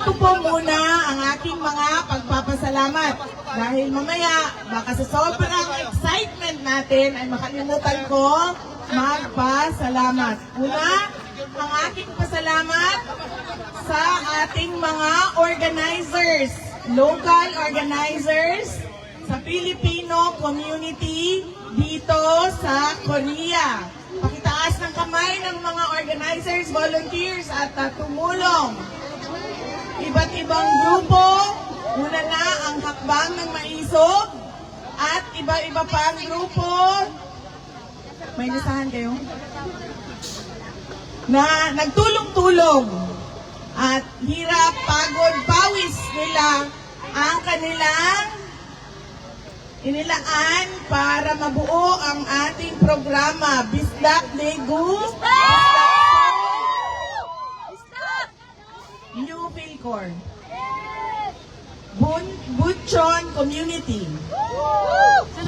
ito po muna ang aking mga pagpapasalamat. Dahil mamaya, baka sa sobrang excitement natin ay makalimutan ko magpasalamat. Una, ang aking pasalamat sa ating mga organizers, local organizers sa Filipino community dito sa Korea. Pakitaas ng kamay ng mga organizers, volunteers at tumulong. Iba't ibang grupo, una na ang Hakbang ng Maisog at iba-iba pang grupo. May listahan kayo? Na nagtulong-tulong at hirap, pagod, pawis nila ang kanilang inilaan para mabuo ang ating programa, Bisdak Daegu, New Philcor, Butchon Community,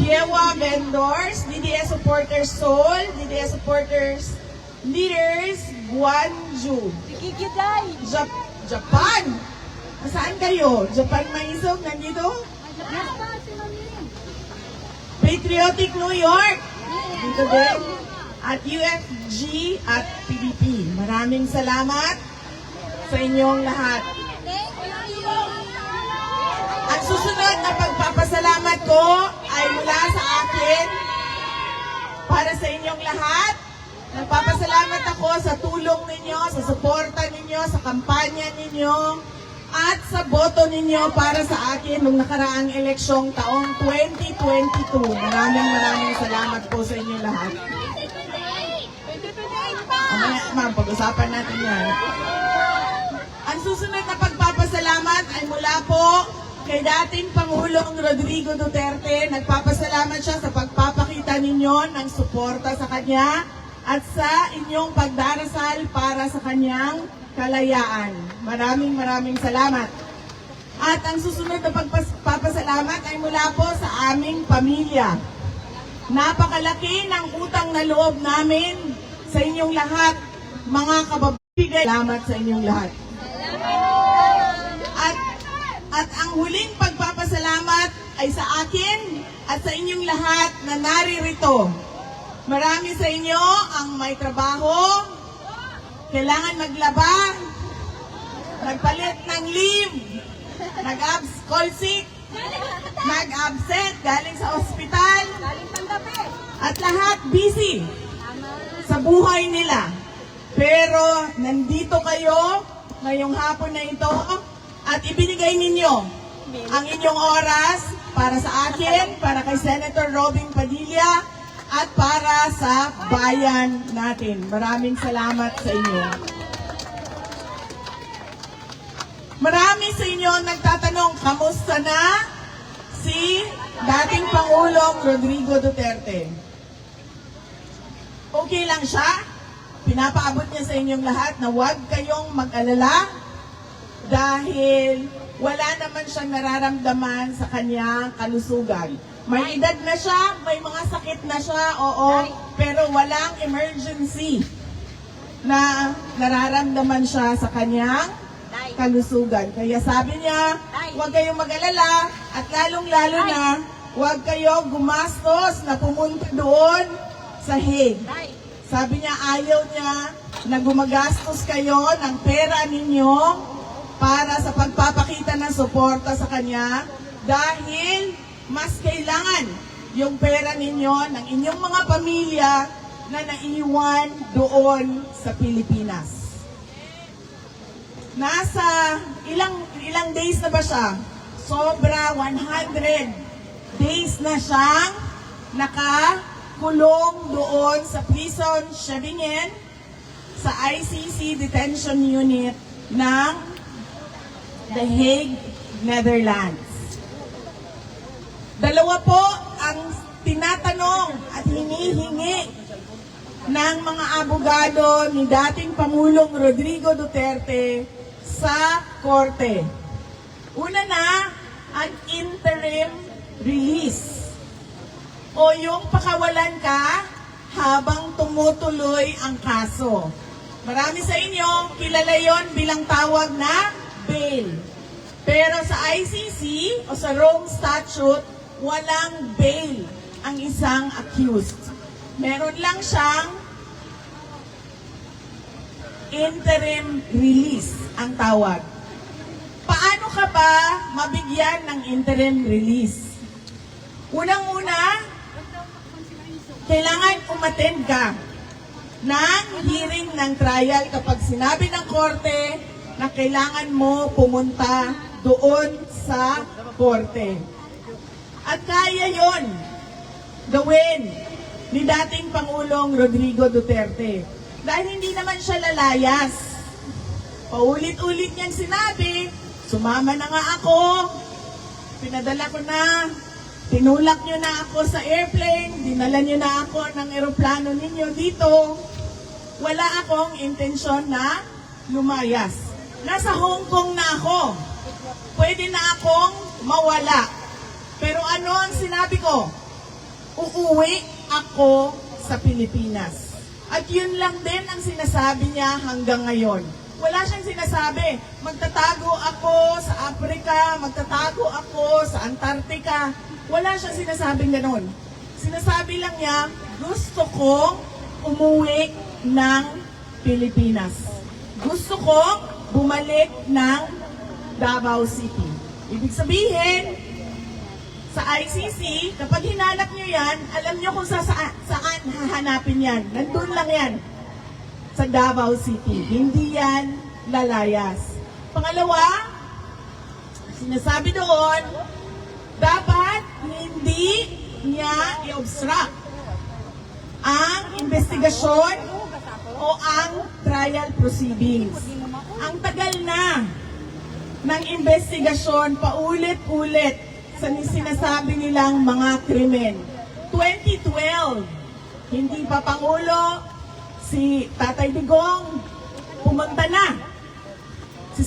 Yewa Vendors, DDS Supporters Seoul, DDS Supporters Leaders Gwangju, Japan. Saan kayo? Japan Maisog, nandito? Patriotic New York, dito din. At UFG at PBP. Maraming salamat sa inyong lahat. Ang susunod na pagpapasalamat ko ay mula sa akin para sa inyong lahat. Nagpapasalamat ako sa tulong ninyo, sa suporta ninyo, sa kampanya ninyo, at sa boto ninyo para sa akin nung nakaraang eleksyong taong 2022. Maraming salamat po sa inyong lahat. Ma'am, pag-usapan natin yan. Ang susunod na pagpapasalamat ay mula po kay dating Pangulong Rodrigo Duterte. Nagpapasalamat siya sa pagpapakita ninyo ng suporta sa kanya at sa inyong pagdarasal para sa kanyang kalayaan. Maraming salamat. At ang susunod na pagpapasalamat ay mula po sa aming pamilya. Napakalaki ng utang na loob namin sa inyong lahat, mga kababigay. Salamat sa inyong lahat. At ang huling pagpapasalamat ay sa akin at sa inyong lahat na naririto. Marami sa inyo ang may trabaho, kailangan maglaba, nagpalit ng leave, nag-call sick, nag-absent galing sa ospital, at lahat busy sa buhay nila. Pero nandito kayo ngayong hapon na ito at ibinigay ninyo ang inyong oras para sa akin, para kay Senator Robin Padilla, at para sa bayan natin. Maraming salamat sa inyo. Marami sa inyo ang nagtatanong, kamusta na si dating Pangulong Rodrigo Duterte? Okay lang siya? Pinapaabot niya sa inyong lahat na huwag kayong mag-alala dahil wala naman siyang nararamdaman sa kanyang kalusugan. May edad na siya, may mga sakit na siya, oo, pero walang emergency na nararamdaman siya sa kanyang kalusugan. Kaya sabi niya, huwag kayong mag-alala at lalong-lalo na huwag kayong gumastos na pumunta doon sa Hague. Sabi niya, ayaw niya na gumagastos kayo ng pera ninyo para sa pagpapakita ng suporta sa kanya dahil mas kailangan yung pera ninyo ng inyong mga pamilya na naiwan doon sa Pilipinas. Nasa ilang days na ba siya? Sobra 100 days na siyang nakakulong doon sa prison Scheveningen sa ICC detention unit ng The Hague, Netherlands. Dalawa po ang tinatanong at hinihingi ng mga abogado ni dating Pangulong Rodrigo Duterte sa korte. Una na, ang interim release o yung pakawalan ka habang tumutuloy ang kaso. Marami sa inyo, kilala yon bilang tawag na bail. Pero sa ICC o sa Rome Statute, walang bail ang isang accused. Meron lang siyang interim release ang tawag. Paano ka ba mabigyan ng interim release? Unang-una, kailangan umattend ka ng hearing ng trial kapag sinabi ng korte na kailangan mo pumunta doon sa korte. At kaya yon gawin ni dating Pangulong Rodrigo Duterte. Dahil hindi naman siya lalayas. Paulit-ulit niyang sinabi, sumama na nga ako, pinadala ko na, tinulak niyo na ako sa airplane, dinala niyo na ako ng eroplano ninyo dito. Wala akong intensyon na lumayas. Nasa Hong Kong na ako. Pwede na akong mawala. Pero ano ang sinabi ko? Uuwi ako sa Pilipinas. At yun lang din ang sinasabi niya hanggang ngayon. Wala siyang sinasabi, magtatago ako sa Africa, magtatago ako sa Antarctica. Wala siyang sinasabing ganon. Sinasabi lang niya, gusto kong umuwi ng Pilipinas. Gusto kong bumalik ng Davao City. Ibig sabihin, sa ICC, kapag hinanap nyo yan, alam nyo kung saan hahanapin yan. Nandun lang yan. Sa Davao City. Hindi yan lalayas. Pangalawa, sinasabi doon, dapat hindi niya i-obstruct ang investigasyon o ang trial proceedings. Ang tagal na ng investigasyon, paulit-ulit sa sinasabi nilang mga krimen. 2012, hindi pa Pangulo, si Tatay Digong, pumunta na. Si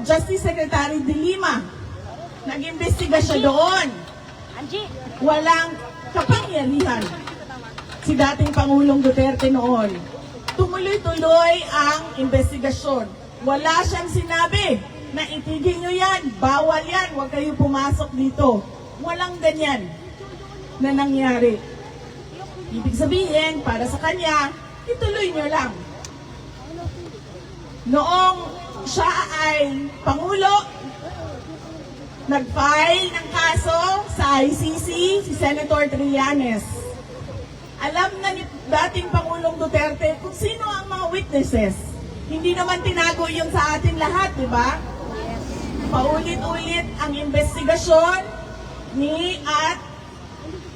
Justice Secretary De Lima, nag-imbestiga siya doon. Walang kapangyarihan si dating Pangulong Duterte noon. Tumuloy-tuloy ang investigasyon. Wala siyang sinabi na itigil nyo yan, bawal yan, huwag kayo pumasok dito. Walang ganyan na nangyari. Ibig sabihin, para sa kanya, ituloy nyo lang. Noong siya ay Pangulo, nag-file ng kaso sa ICC si Senator Trillanes. Alam na ni dating Pangulong Duterte kung sino ang mga witnesses. Hindi naman tinago yung sa atin lahat, di ba? Paulit-ulit ang investigasyon at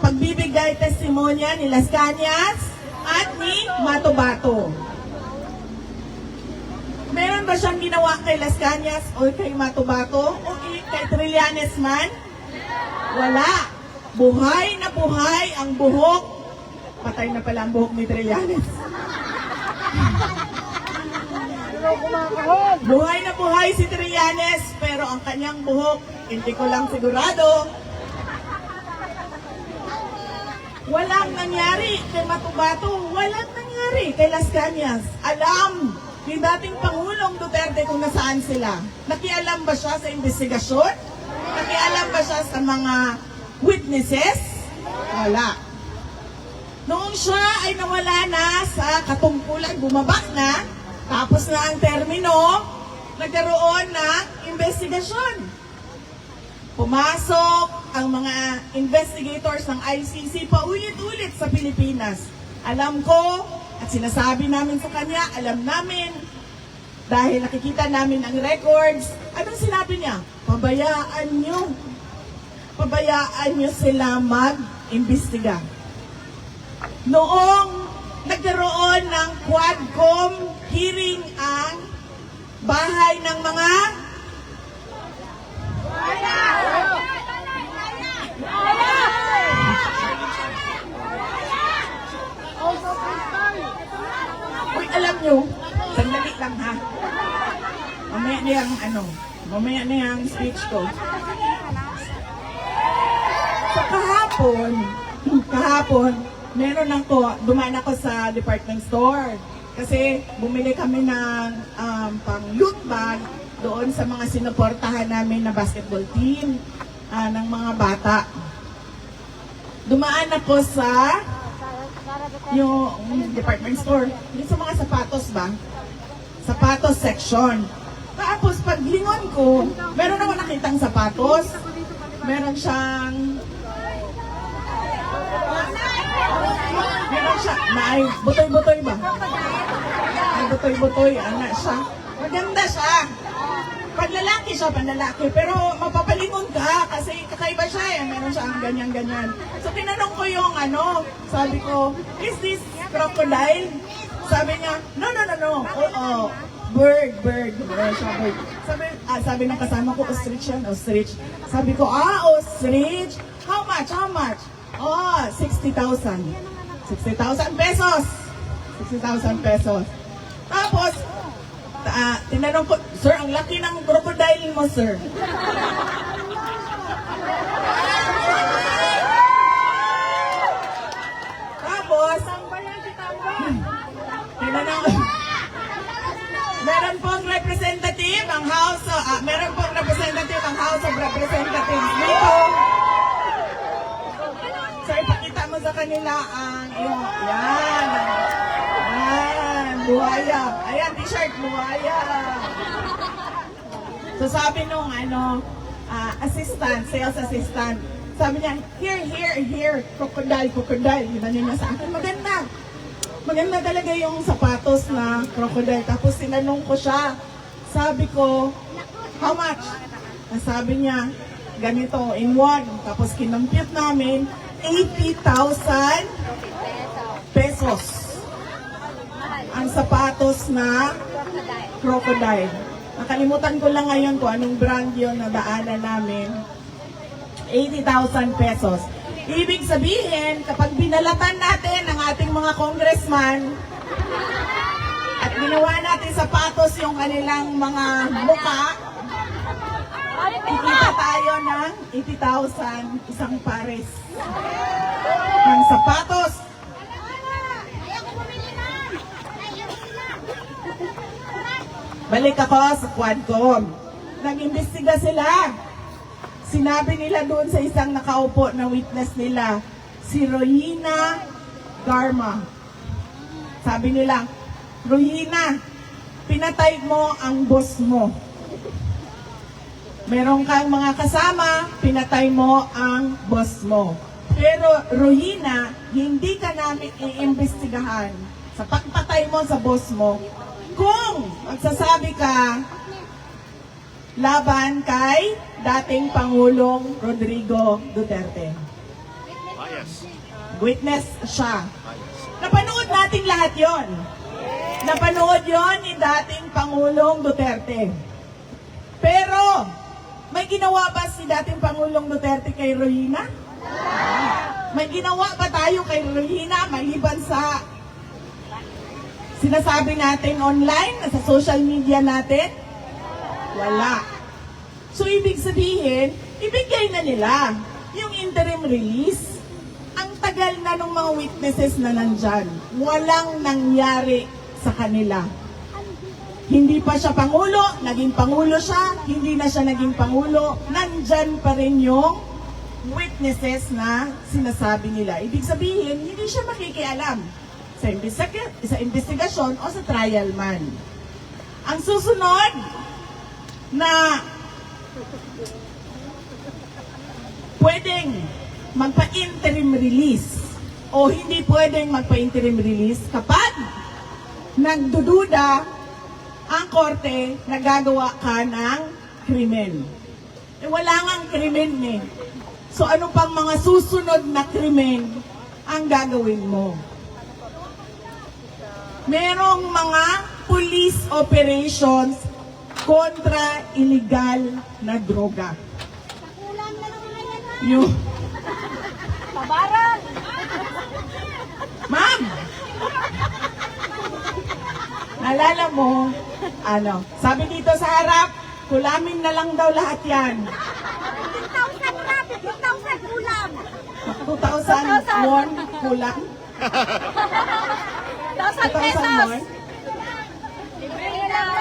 pagbibigay testimonya ni Las Cañas at ni Mato Bato. Meron ba siyang ginawa kay Las Cañas o kay Mato Bato o kay Trillanes man? Wala. Buhay na buhay ang buhok. Patay na pala ang buhok ni Trillanes. Buhay na buhay si Trillanes, pero ang kanyang buhok, hindi ko lang sigurado. Walang nangyari kay Mato Bato, walang nangyari kay Las Cañas. Alam ni dating Pangulong Duterte kung nasaan sila. Nakialam ba siya sa investigasyon? Nakialam ba siya sa mga witnesses? Wala. Noong siya ay nawala na sa katungkulan, bumaba na, tapos na ang termino, nagkaroon ng investigasyon. Pumasok ang mga investigators ng ICC paulit-ulit sa Pilipinas. Alam ko, at sinasabi namin sa kanya, alam namin, dahil nakikita namin ang records, anong sinabi niya? Pabayaan nyo sila mag-imbestiga. Noong nagkaroon ng Quadcom hearing ang bahay ng mga Uy, alam nyo, sandali lang ha. Mamaya na yung speech ko. So kahapon, dumaan ako sa department store. Kasi bumili kami ng pang loot bag doon sa mga sinuportahan namin na basketball team ng mga bata. Dumaan ako sa yung department store, yung sa mga sapatos ba? Sapatos section. Tapos paglingon ko, meron naman nakitang sapatos. Meron siyang ay butoy-butoy ba? Ay butoy-butoy, siya. Maganda siya. Panlalaki siya, panlalaki. Pero mapapalingon ka kasi kakaiba siya eh. Meron siya ang ganyan-ganyan. So tinanong ko yung sabi ko, is this crocodile? Sabi niya, no. Oo. Bird. Meron siya bird. Sabi ng kasama ko, ostrich yan, ostrich. Sabi ko, ostrich? How much? 60,000. 60,000 pesos. 60,000 pesos. Tapos, tinanong ko, sir, ang laki ng crocodile mo, sir. Tapos, tinanong, meron pong representative ang House of Representatives dito. So, ipakita mo sa kanila ang yan, buhaya. Ayan, t-shirt, buhaya. So, sabi nung, sales assistant, sabi niya, here, crocodile. Yun niya sa akin, maganda. Maganda talaga yung sapatos na crocodile. Tapos, tinanong ko siya, sabi ko, how much? Sabi niya, ganito, in one. Tapos, kinompute namin, 80,000 pesos ang sapatos na crocodile. Nakalimutan ko lang ngayon kung anong brand yun na daanan namin. 80,000 pesos. Ibig sabihin, kapag binalatan natin ang ating mga congressman at ginawa natin sapatos yung kanilang mga muka, kikita tayo ng 80,000 isang pares ng sapatos. Balik ako sa Quadcom. Nag-imbestiga sila. Sinabi nila doon sa isang nakaupo na witness nila, si Rohina Garma. Sabi nila, Rohina, pinatay mo ang boss mo. Meron kang mga kasama, pinatay mo ang boss mo. Pero Rohina, hindi ka namin iimbestigahan sa pagpatay mo sa boss mo kung magsasabi ka laban kay dating Pangulong Rodrigo Duterte. Witness siya. Napanood natin lahat yon. Napanood yon ni dating Pangulong Duterte. Pero, may ginawa ba si dating Pangulong Duterte kay Rohina? May ginawa ba tayo kay Rohina maliban sa sinasabi natin online, sa social media natin? Wala. So, ibig sabihin, ibigay na nila yung interim release. Ang tagal na ng mga witnesses na nandyan. Walang nangyari sa kanila. Hindi pa siya Pangulo, naging Pangulo siya, hindi na siya naging Pangulo, nandyan pa rin yung witnesses na sinasabi nila. Ibig sabihin, hindi siya makikialam sa investigasyon o sa trial man. Ang susunod na pwedeng magpa-interim release o hindi pwedeng magpa-interim release kapag nagdududa ang korte na gagawa ka ng krimen. Wala ngang krimen eh. So ano pang mga susunod na krimen ang gagawin mo? Merong mga police operations kontra illegal na droga. Kulang na naman yan, ha? Yung... Tabaran! Ma'am! Naalala mo, sabi dito sa harap, kulamin na lang daw lahat yan. 15,000 na! 15,000 kulang! 2,000 won kulang. 1,000 2,000 pesos! won. Libre lang!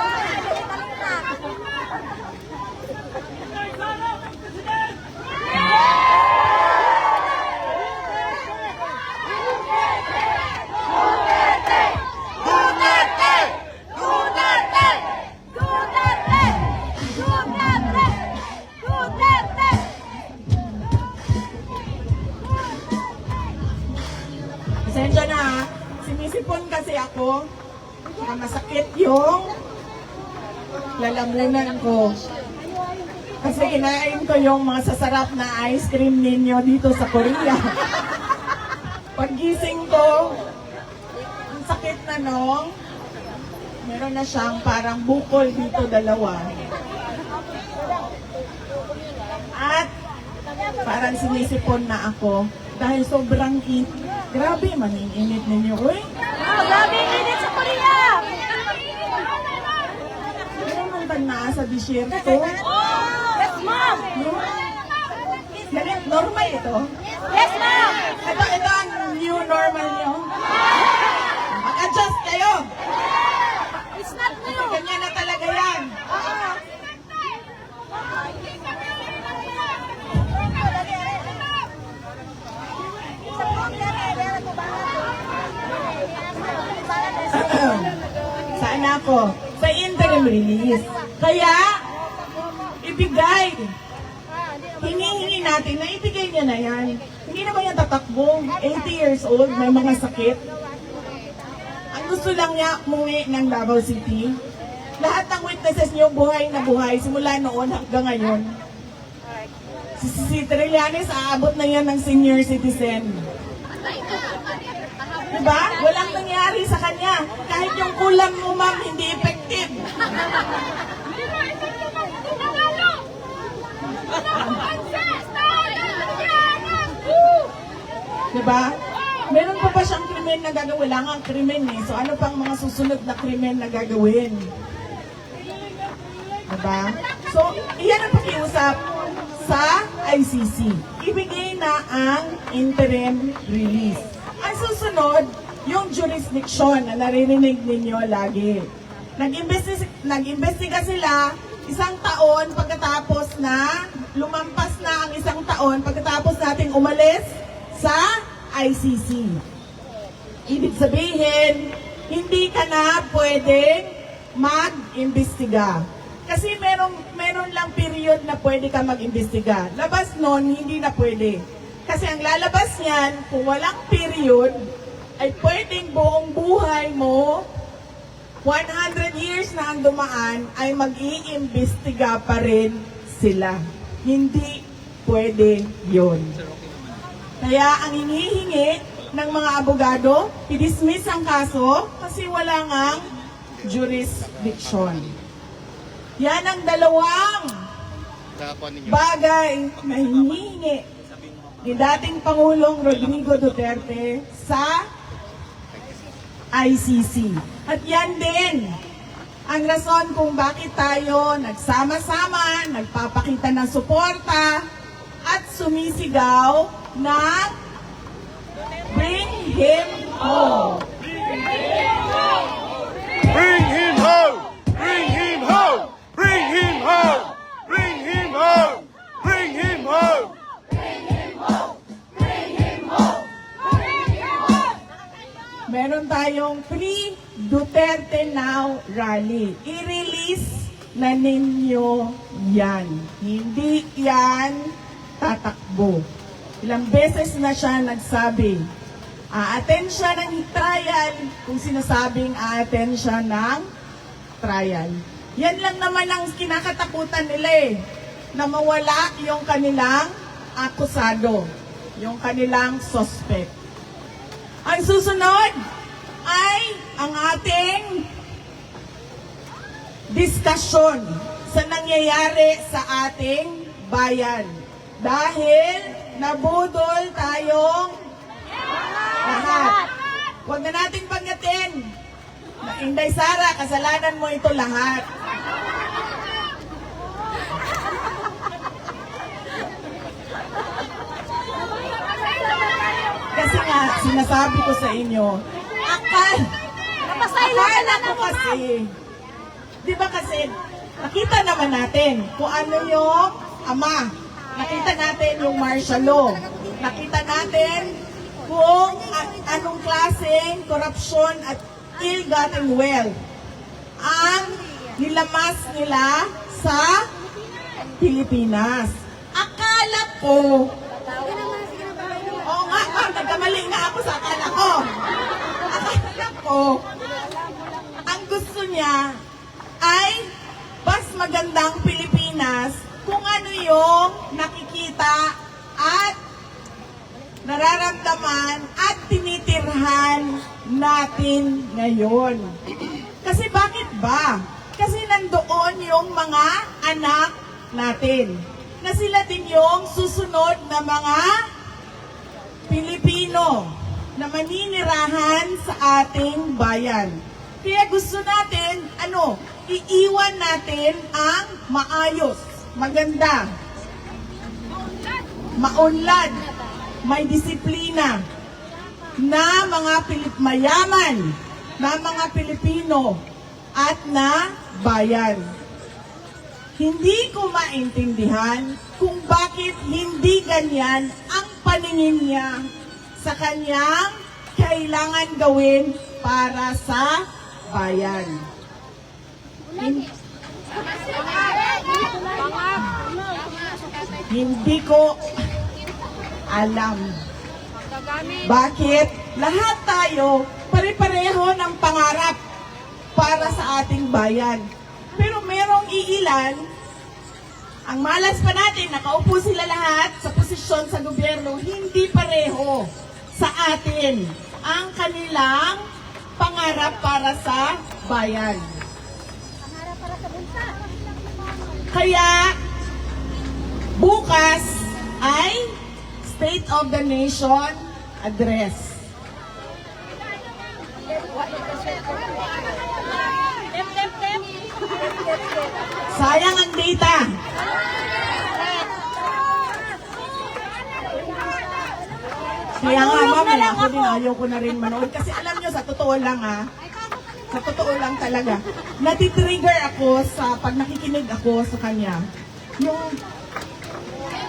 kasi ako, saka masakit yung lalamunan ko. Kasi kinain ko yung mga sasarap na ice cream ninyo dito sa Korea. Paggising ko, ang sakit na nung, meron na siyang parang bukol dito dalawa. At parang sinisipon na ako dahil sobrang init. Grabe, maninginit ninyo. Uy, Grabe ang init sa Korea! meron man ba na sa disyerto? Yes, ma'am! Normal ito? Yes, ma'am! Ito ang new normal nyo? Mag-adjust kayo! It's not new! Ganyan na talaga yan. Saan ako? Sa interim release. Kaya, ibigay. Hinihingi natin na ibigay niya na yan. Hindi naman yan tatakbo. 80 years old, may mga sakit. Ang gusto lang niya, umuwi ng Davao City. Lahat ng witnesses niyo, buhay na buhay, simula noon hanggang ngayon. Si Trillanes, aabot na yan ng senior citizen. Diba? Walang nangyari sa kanya. Kahit yung kulam mo, ma'am, hindi effective. Diba? Meron pa ba siyang krimen na gagawin? Wala nga ang krimen eh. So ano pang mga susunod na krimen na gagawin? Diba? So, iyan ang pakiusap sa ICC. Ibigay na ang interim release. Ang susunod, yung jurisdiction na naririnig ninyo lagi. Nag-imbestiga sila 1 taon pagkatapos na, lumampas na ang 1 taon pagkatapos nating umalis sa ICC. Ibig sabihin, hindi ka na pwedeng mag-imbestiga. Kasi meron lang period na pwede ka mag-imbestiga. Labas nun, hindi na pwede. Kasi ang lalabas niyan, kung walang period, ay pwedeng buong buhay mo, 100 years na ang dumaan, ay mag-iimbestiga pa rin sila. Hindi pwede yun. Kaya ang hinihingi ng mga abogado, i-dismiss ang kaso kasi wala ngang jurisdiction. Yan ang dalawang bagay na hinihingi ni dating Pangulong Rodrigo Duterte sa ICC. At yan din ang rason kung bakit tayo nagsama-sama, nagpapakita ng suporta at sumisigaw na bring him home. Bring him home! Bring him home! Bring him home! Bring him home! Bring him home! Meron tayong Free Duterte Now rally. I-release na ninyo yan. Hindi yan tatakbo. Ilang beses na siya nagsabi, a-attend siya ng trial kung sinasabing a-attend siya ng trial. Yan lang naman ang kinakatakutan nila eh, na mawala yung kanilang akusado, yung kanilang suspect. Ang susunod ay ang ating diskusyon sa nangyayari sa ating bayan. Dahil nabudol tayong lahat. Huwag na natin pagdating. Inday Sara, kasalanan mo ito lahat. Kasi nga, sinasabi ko sa inyo, akala ko kasi, di ba kasi, nakita naman natin kung ano yung ama. Nakita natin yung martial law. Nakita natin kung anong klaseng korupsyon at ill-gotten wealth ang nilamas nila sa Pilipinas. Akala ko, oo nga, nagkamali nga ako sa akala ko. Akala ko, Pero, ang gusto niya ay mas magandang Pilipinas kung ano yung nakikita at nararamdaman at tinitirhan natin ngayon. Kasi bakit ba? Kasi nandoon yung mga anak natin na sila din yung susunod na mga Pilipino na maninirahan sa ating bayan. Kaya gusto natin, iiwan natin ang maayos, maganda, maunlad, may disiplina na mga mayaman na mga Pilipino at na bayan. Hindi ko maintindihan kung bakit hindi ganyan ang paningin niya sa kanyang kailangan gawin para sa bayan. Hindi ko alam bakit lahat tayo pare-pareho ng pangarap para sa ating bayan. Pero merong iilan, ang malas pa natin, nakaupo sila lahat sa posisyon sa gobyerno, hindi pareho sa atin ang kanilang pangarap para sa bayan. Kaya, bukas ay State of the Nation Address. Sayang ang data. Kaya nga, ma'am, ako din ayaw ko na rin manood. Kasi alam nyo, sa totoo lang sa totoo lang talaga, natitrigger ako sa pag nakikinig ako sa kanya. Yung,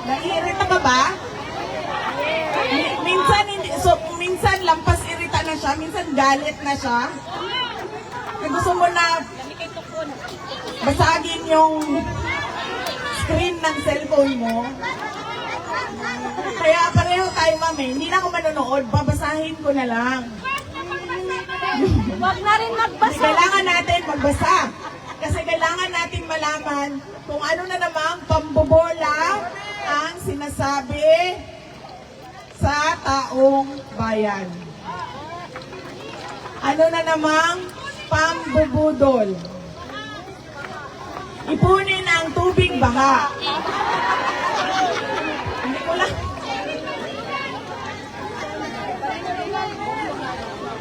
naiirita ka ba? Minsan, minsan lampas irita na siya, minsan galit na siya. Gusto mo na basagin yung screen ng cellphone mo. Kaya pareho tayo, mami. Hindi na ako manonood. Babasahin ko na lang. Huwag na rin magbasa. Kailangan natin magbasa. Kasi kailangan natin malaman kung ano na namang pambobola ang sinasabi sa taong bayan. Ano na namang pambubudol. Ipunin ang tubig baha. Hindi ko lang.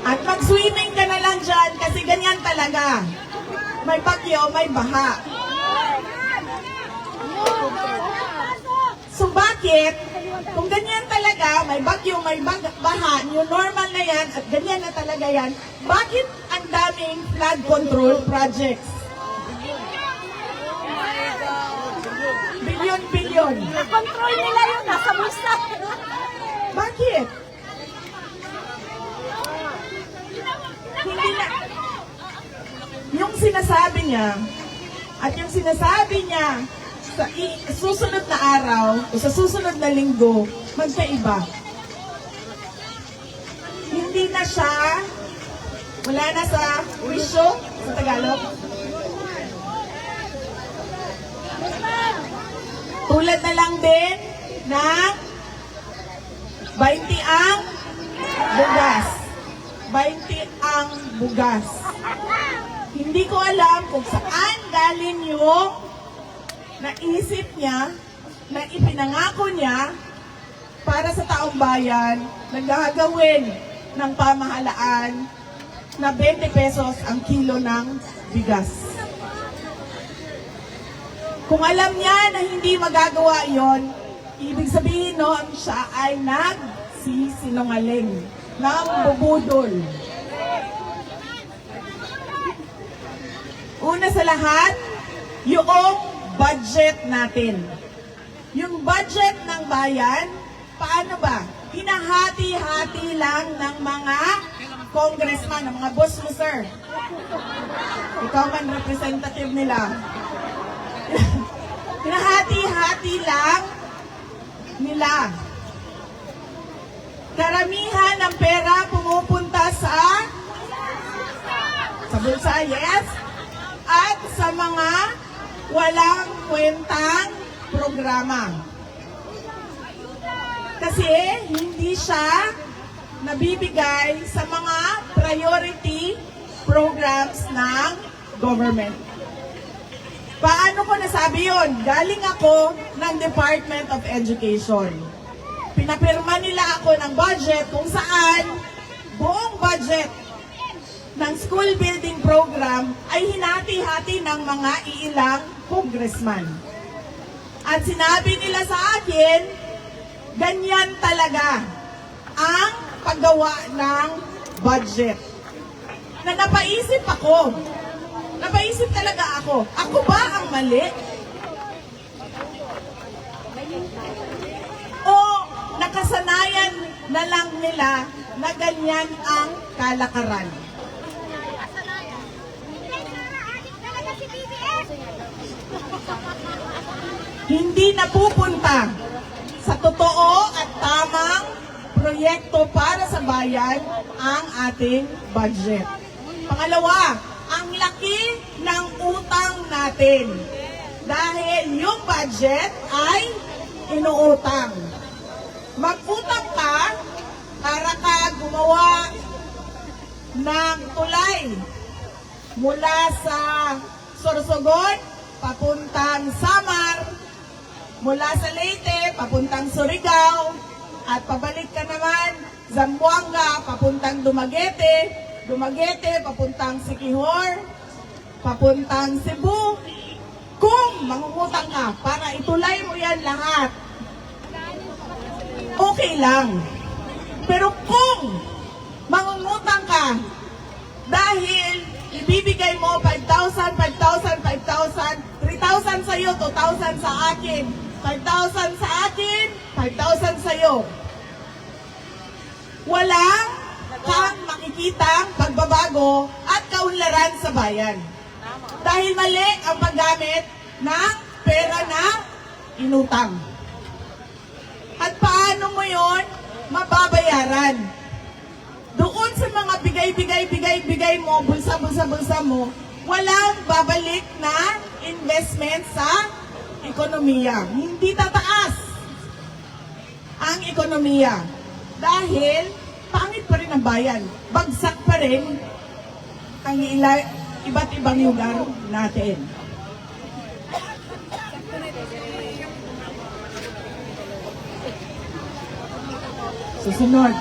At mag-swimming ka na lang dyan kasi ganyan talaga. May bagyo, may baha. So bakit? Kung ganyan talaga, may bagyo, may baha, new normal na yan, at ganyan na talaga yan, bakit ang daming flood control projects? Bilyon-bilyon. Control nila yun, nasa bulsa. Bakit? Hindi na. Yung sinasabi niya, at yung sinasabi niya sa susunod na araw, o sa susunod na linggo, magkaiba. Hindi na siya, wala na sa wisyo, sa Tagalog. Tulad na lang din ng 20 ang bugas. 20 ang bugas. Hindi ko alam kung saan galing yung naisip niya, na ipinangako niya para sa taong bayan na gagawin ng pamahalaan na 20 pesos ang kilo ng bigas. Kung alam niya na hindi magagawa yon, ibig sabihin noon siya ay nagsisinungaling, nambubudol. Una sa lahat, yung budget natin. Yung budget ng bayan, paano ba? Hinahati-hati lang ng mga congressman, ng mga boss mo, sir. Ikaw man representative nila. Hinahati-hati lang nila. Karamihan ng pera pumupunta sa bulsa, yes. At sa mga walang kwentang programa. Kasi hindi siya nabibigay sa mga priority programs ng government. Paano ko nasabi yun? Galing ako ng Department of Education. Pinapirma nila ako ng budget kung saan buong budget ng school building program ay hinati-hati ng mga iilang congressman. At sinabi nila sa akin, ganyan talaga ang paggawa ng budget. Na napaisip ako. Napaisip talaga ako. Ako ba ang mali? O nakasanayan na lang nila na ganyan ang kalakaran? Hindi napupunta sa totoo at tamang proyekto para sa bayan ang ating budget. Pangalawa, ang laki ng utang natin. Dahil yung budget ay inuutang. Mag-utang ka para ka gumawa ng tulay mula sa Sorsogon papuntang Samar, mula sa Leyte papuntang Surigao, at pabalik ka naman Zamboanga papuntang Dumaguete, Dumaguete papuntang Siquijor, papuntang Cebu. Kung mangungutang ka para itulay mo yan lahat, okay lang. Pero kung mangungutang ka dahil ibibigay mo 5,000, 5,000, 5,000, 3,000 sa'yo, 2,000 sa akin, 5,000 sa akin, 5,000 sa'yo. Walang kang makikitang pagbabago at kaunlaran sa bayan. Dahil mali ang paggamit ng pera na inutang. At paano mo yon mababayaran? Doon sa mga bigay mo, bulsa mo, walang babalik na investment sa ekonomiya. Hindi tataas ang ekonomiya. Dahil pangit pa rin ang bayan. Bagsak pa rin ang iba't ibang lugar natin. Susunod.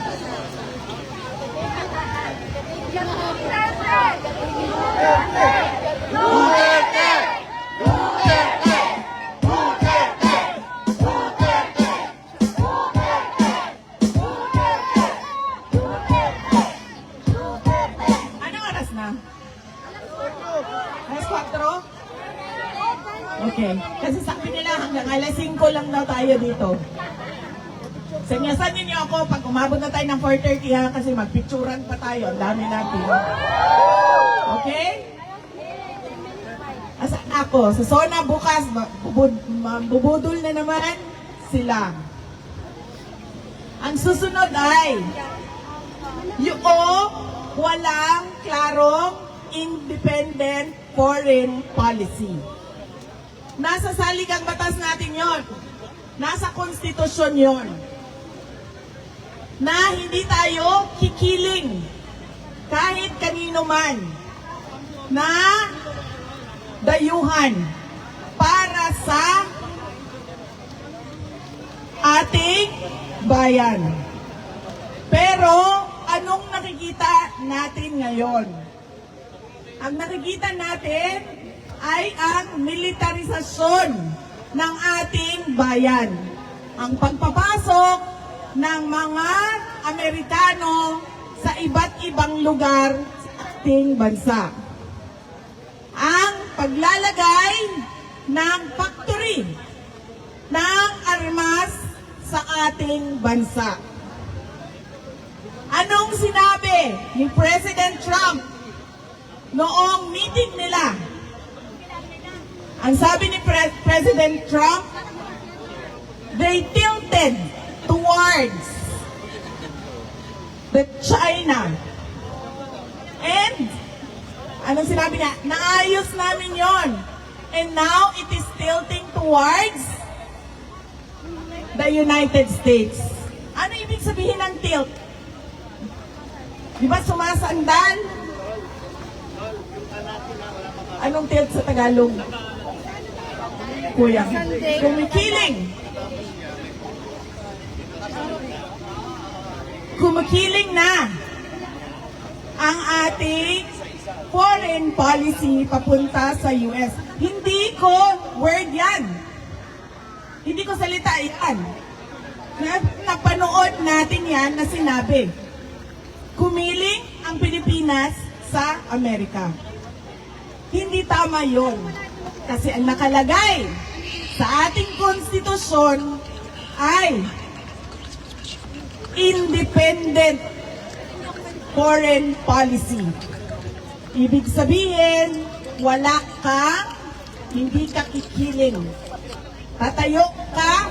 Duterte! Duterte! Duterte! Anong oras na? Alas 4? Okay. Kasi sabi nila hanggang alas 5 lang daw tayo dito. Senyasan ninyo ako pag umabot na tayo ng 4:30 ha, kasi magpicturan pa tayo. Ang dami natin. Okay? Asa ako, sa Sona bukas, bubudol na naman sila. Ang susunod ay yung walang klarong independent foreign policy. Nasa saligang batas natin yon. Nasa konstitusyon yon. Na hindi tayo kikiling kahit kanino man na dayuhan para sa ating bayan. Pero anong nakikita natin ngayon? Ang nakikita natin ay ang militarisasyon ng ating bayan. Ang pagpapasok ng mga Amerikano sa iba't ibang lugar sa ating bansa. Ang paglalagay ng factory ng armas sa ating bansa. Anong sinabi ni President Trump noong meeting nila? Ang sabi ni President Trump, they tilted towards the China. And Anong sinabi niya? Naayos namin yon. And now, it is tilting towards the United States. Ano ibig sabihin ng tilt? Di ba sumasandal? Anong tilt sa Tagalog? Kuya. Kumikiling. Kumikiling na ang ating foreign policy papunta sa US. Hindi ko word yan. Hindi ko salita yan. Napanood natin yan na sinabi. Kumiling ang Pilipinas sa Amerika. Hindi tama yon. Kasi ang nakalagay sa ating konstitusyon ay independent foreign policy. Ibig sabihin, wala kang, hindi ka kikiling. Tatayo ka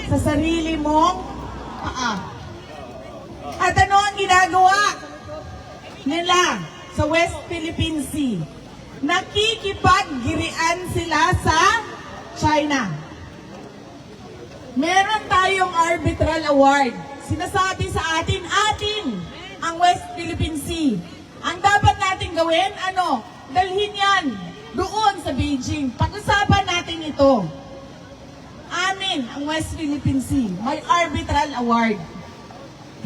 sa sarili mong paa. At ano ang ginagawa nila sa West Philippine Sea? Nakikipaggirian sila sa China. Meron tayong arbitral award. Sinasabi sa atin ang West Philippine Sea. Ang dapat natin gawin, dalhin yan doon sa Beijing. Pag-usapan natin ito. Amin ang West Philippine Sea. May arbitral award.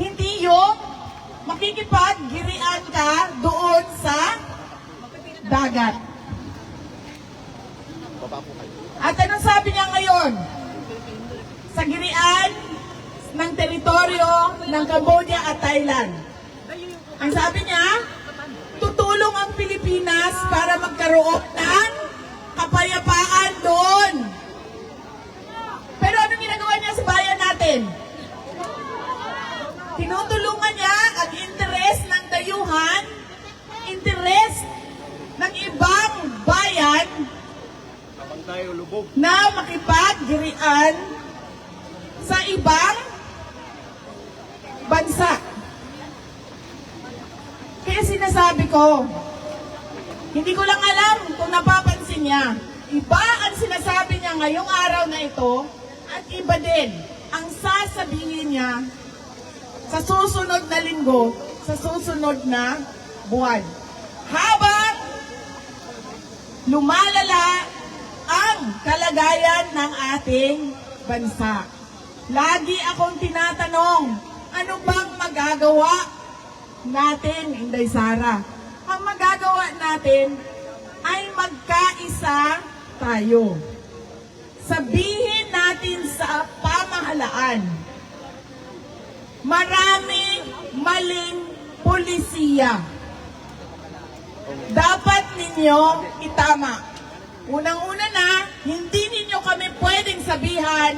Hindi yung makikipaggirian ka doon sa dagat. At anong sabi niya ngayon? Sa girian ng teritoryo ng Cambodia at Thailand. Ang sabi niya, tutulong ang Pilipinas para magkaroon ng kapayapaan doon. Pero anong ginagawa niya sa bayan natin? Tinutulungan niya ang interes ng dayuhan, interes ng ibang bayan na makipaggirian sa ibang bansa. Kaya sinasabi ko, hindi ko lang alam kung napapansin niya. Iba ang sinasabi niya ngayong araw na ito at iba din ang sasabihin niya sa susunod na linggo, sa susunod na buwan. Habang lumalala ang kalagayan ng ating bansa. Lagi akong tinatanong, ano bang magagawa natin, Inday Sara? Ang magagawa natin ay magkaisa tayo. Sabihin natin sa pamahalaan, maraming maling polisiya. Dapat ninyo itama. Unang-una na, hindi ninyo kami pwedeng sabihan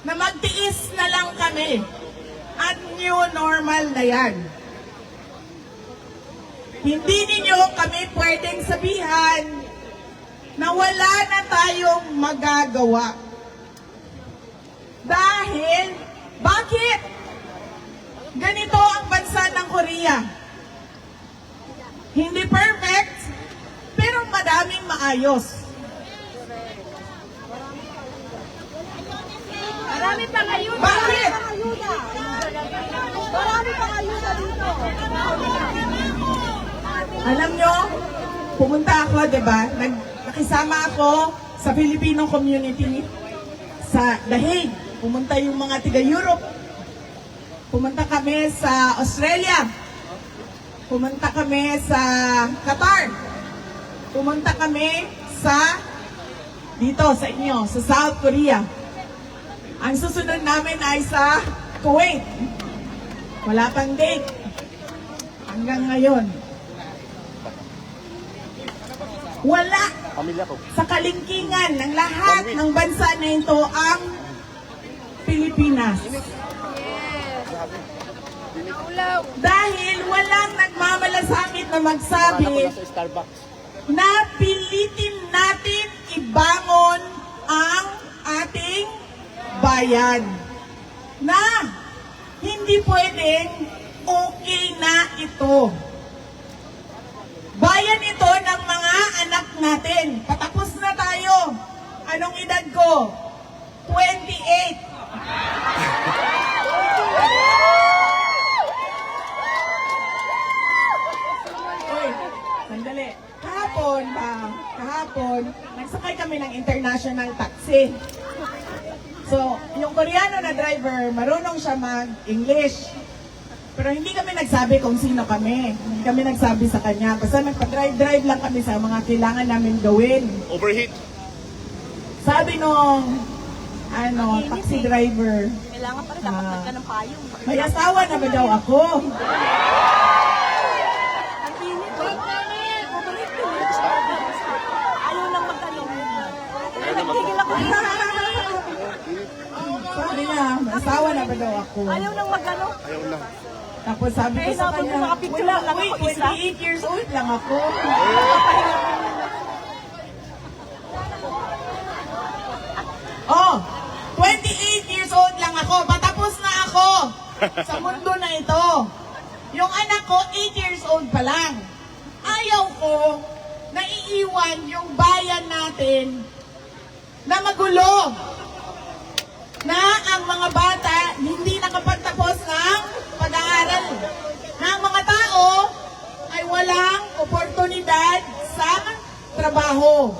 na magtiis na lang kami at new normal na yan. Hindi ninyo kami pwedeng sabihan na wala na tayong magagawa. Dahil, bakit? Ganito ang bansa ng Korea. Hindi perfect, pero madaming maayos. Marami pang ayuda. Bakit? Marami pang ayuda dito. Alam nyo, pumunta ako, diba? Nakisama ako sa Filipino community sa The Hague. Pumunta yung mga tiga-Europe. Pumunta kami sa Australia. Pumunta kami sa Qatar. Pumunta kami sa dito sa inyo, sa South Korea. Ang susunod namin ay sa Kuwait. Wala pang date. Hanggang ngayon. Wala sa kalingkingan ng lahat ng bansa na ito ang Pilipinas. Dahil walang nagmamalasakit na magsabi na pilitin natin ibangon ang ating bayan. Na hindi pwedeng okay na ito. Bayan ito ng mga anak natin. Patapos na tayo. Anong edad ko? 28. Uy, sandali. Kahapon, nagsakay kami ng international taxi. So, yung Koreano na driver, marunong siya mag-English. Pero hindi kami nagsabi kung sino kami. Hindi kami nagsabi sa kanya. Basta nagpa-drive lang kami sa mga kailangan namin gawin. Overheat. Sabi nung, taxi driver, Kailangan pa rin dapat ka ng payong. may asawa na ba daw ako? Ang init. Overheat yun. Ayaw lang magtanong. Nagtigil ako. Sabi niya, may asawa na ba daw ako? Ayaw lang magano. Ayaw lang. Tapos sabi ko Eh, sa dapat kanya, mga picture wala, lang wait, ako, isa. 28 years old lang ako. Oh, 28 years old lang ako. Patapos na ako sa mundo na ito. Yung anak ko, 8 years old pa lang. Ayaw ko na iiwan yung bayan natin na magulo. Na ang mga bata hindi nakapagtapos ng pag-aaral. Na ang mga tao ay walang oportunidad sa trabaho.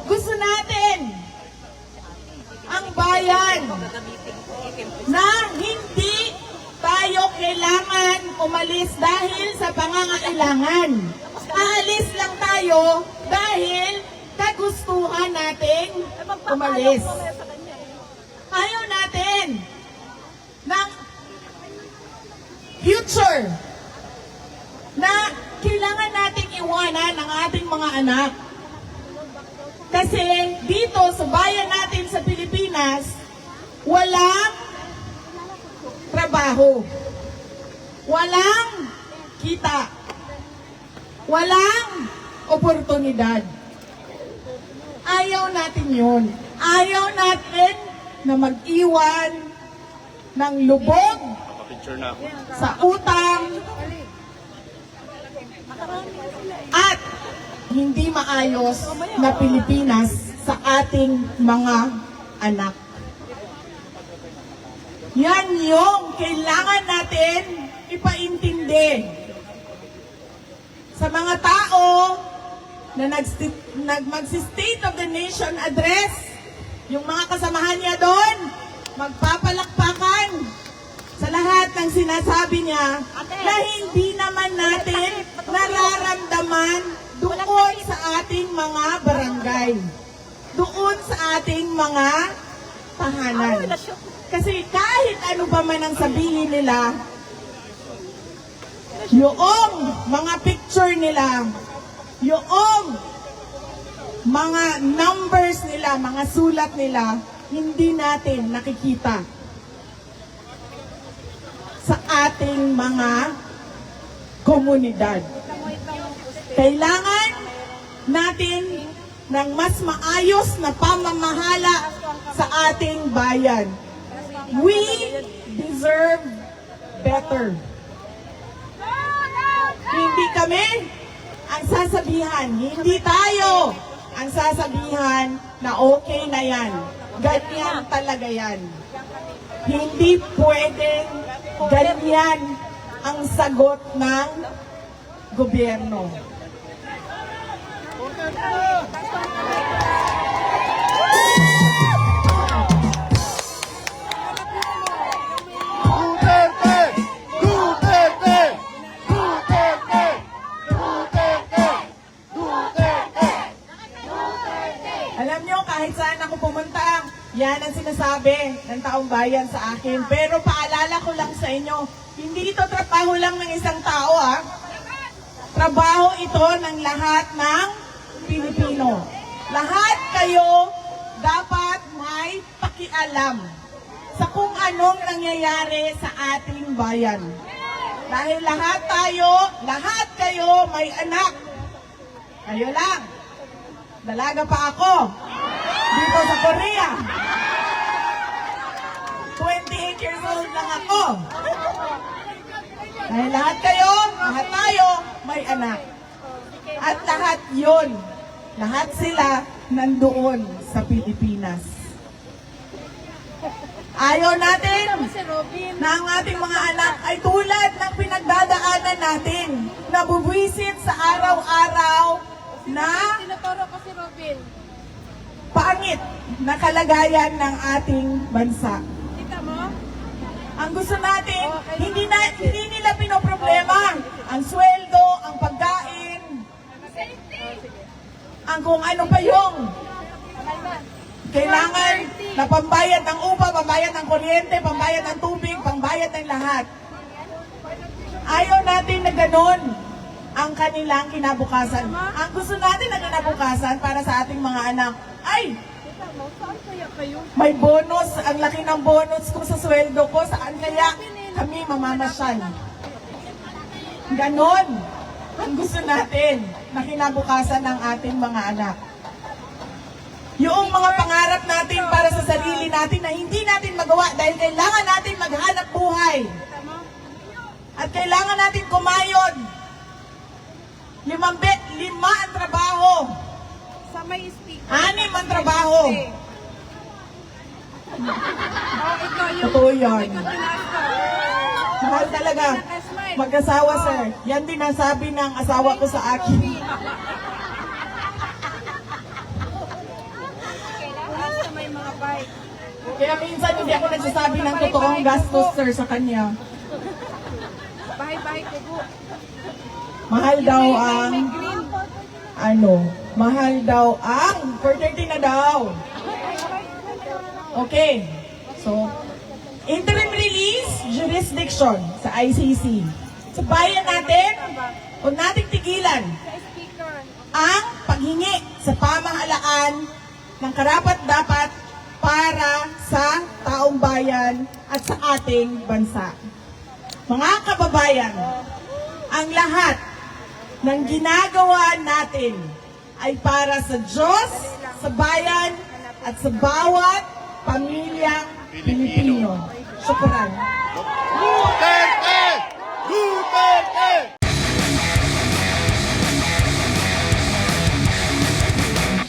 Gusto natin ang bayan na hindi tayo kailangan umalis dahil sa pangangailangan. Aalis lang tayo dahil kagustuhan nating umalis. Ayaw natin ng future na kailangan nating iwanan ang ating mga anak. Kasi dito sa bayan natin sa Pilipinas, walang trabaho, walang kita, walang oportunidad. Ayaw natin yun. Ayaw natin na mag-iwan ng lubog Picture na ako. sa utang at hindi maayos na Pilipinas sa ating mga anak. Yan yung kailangan natin ipaintindi sa mga tao na mag-State of the Nation address. Yung mga kasamahan niya doon, magpapalakpakan sa lahat ng sinasabi niya na hindi naman natin nararamdaman doon sa ating mga barangay, doon sa ating mga tahanan. Kasi kahit ano pa man ang sabihin nila, yung mga picture nila, yung mga numbers nila, mga sulat nila, hindi natin nakikita sa ating mga komunidad. Kailangan natin ng mas maayos na pamamahala sa ating bayan. We deserve better. Hindi kami ang sasabihan, hindi tayo ang sasabihan na okay na yan. Ganyan talaga yan. Hindi pwedeng ganyan ang sagot ng gobyerno. Duterte! Duterte! Duterte! Duterte! Duterte! Alam nyo, kahit saan ako pumunta, yan ang sinasabi ng taong bayan sa akin. Pero paalala ko lang sa inyo, hindi ito trabaho lang ng isang tao, ha? Trabaho ito ng lahat ng Pilipino. Lahat kayo dapat may pakialam sa kung anong nangyayari sa ating bayan. Dahil lahat kayo may anak. Kayo lang. Dalaga pa ako. Dito sa Korea. 28 years old lang ako. Dahil lahat tayo, may anak. At lahat yun, lahat sila nandoon sa Pilipinas. Ayaw natin Si Robin. na ang ating mga anak ay tulad ng pinagdadaanan natin, nabubuisit sa araw-araw na Tinuturo ko si Robin. pangit na kalagayan ng ating bansa. Kita mo? Ang gusto natin, hindi nila pinoproblema ang sweldo, ang pagkain, ang kung ano pa yung kailangan na pambayad ng upa, pambayad ng kuryente, pambayad ng tubig, pambayad ng lahat. Ayaw natin na ganun ang kanilang kinabukasan. Ang gusto natin na kinabukasan para sa ating mga anak, ay, Kita mo? Saan kaya kayo? may bonus, ang laki ng bonus ko sa sweldo ko, saan kaya kami mamamasyal? Ganon ang gusto natin na kinabukasan ng ating mga anak. Yung mga pangarap natin para sa sarili natin na hindi natin magawa dahil kailangan natin maghanap buhay. Kita mo? At kailangan natin kumayod. 5 ang trabaho. Sa may speaker. 6 ang trabaho. Oh, ikaw yung... Totoo yan. Ikaw tinaas ko. Mahal talaga. Mag-asawa, sir. Yan din ang sabi ng asawa ko sa akin. Pulis sa may mga bike. Kaya minsan hindi ako nagsasabi ng totoong gastos, sir, sa kanya. Bahay-bahay ko po. Mahal daw May ang, green. mahal daw ang, 430 na daw. Okay. So, interim release, jurisdiction sa ICC. Sa bayan natin, huwag nating tigilan Sa speaker. ang paghingi sa pamahalaan ng karapat-dapat para sa taong bayan at sa ating bansa. Mga kababayan, ang lahat ng ginagawa natin ay para sa Diyos, sa bayan, at sa bawat pamilyang Pilipino. Syukran.